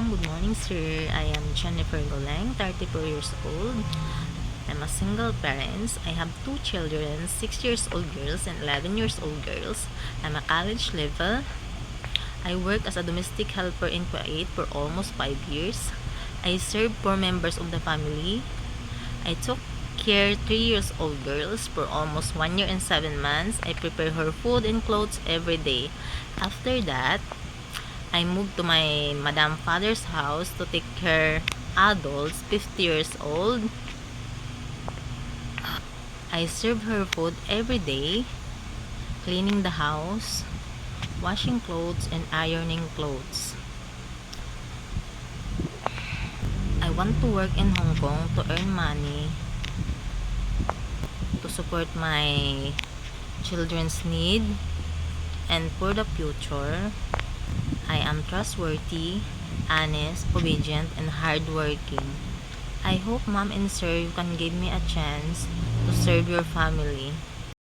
Good morning, sir. I am Jennifer Goleng, 34 years old. I'm a single parent. I have two children, 6 years old girls and 11 years old girls. I'm a college level. I work as a domestic helper in Kuwait for almost 5 years. I serve 4 members of the family. I took care 3 years old girls for almost 1 year and 7 months. I prepare her food and clothes every day. After that, I moved to my madam father's house to take care adults 50 years old. I serve her food every day, cleaning the house, washing clothes and ironing clothes. I want to work in Hong Kong to earn money to support my children's need and for the future. I am trustworthy, honest, obedient, and hardworking. I hope, ma'am and sir, you can give me a chance to serve your family.